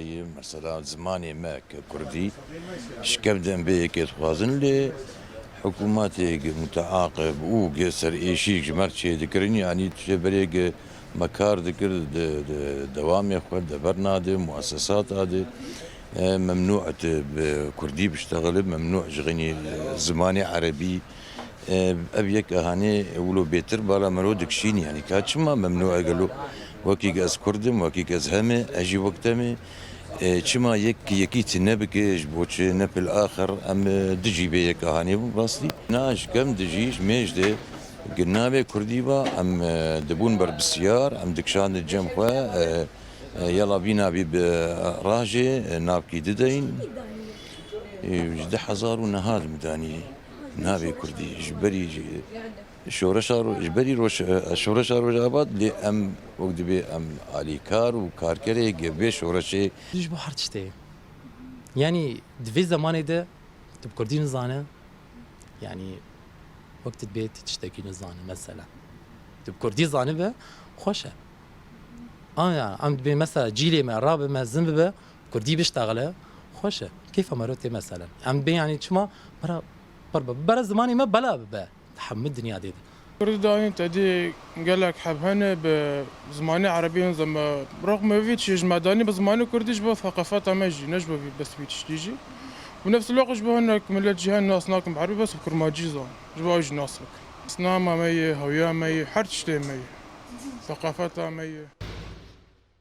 داخلي مثلا زماني ما كردي شكبدن بيك يتخوازن لي حكوماتي متعاقب وقصر ايشيك مرشي ذكرني يعني تشبريك مكار ذكر دوام يخوض برنادي مؤسسات هذه ممنوع كردي بيشتغل ممنوع شغني زماني عربي ابيك اهاني ولو بيتر بالا مرودك شين يعني كاتشما ممنوع قالوا وكي جاز كردم وكي جاز همي اجي وقتمي شما يكي تنبك جبوتش نب الاخر ام دجي بيك اهاني براسلي ناش كم دجيش ميجدي قلنا بي كردي با ام دبون بر بسيار ام دكشان الجم خوا يلا بينا بي راجي نابكي ددين جد حزار ونهار مداني نابي كردي جبري شورشار جبري روش شورشار وجابات لي ام وقت بي ام علي كار وكار كري جبي شورشي ديش بحر تشتي يعني دفي زماني ده تب كردي نزانه يعني وقت البيت تشتكي نزانه مثلا تب كردي زانه به خوشه يعني ام دبي مثلا جيلي ما راب ما زنب به كردي بيشتغله خوشه كيف مرتي مثلا ام بي يعني شما برا زماني ما بلا به تحمل الدنيا دي كرد داين تدي قال لك حبهنا بزماني عربي زعما رغم فيتش جماداني بزماني كرديش بو ثقافات ما يجي نجبه بس فيتش تيجي ونفس الوقت جبه انك من الجهه الناس ناكم بعربي بس بكرماجي زون جبه ايش ناسك صنامه مي هويه مي حرتش مي ثقافات مي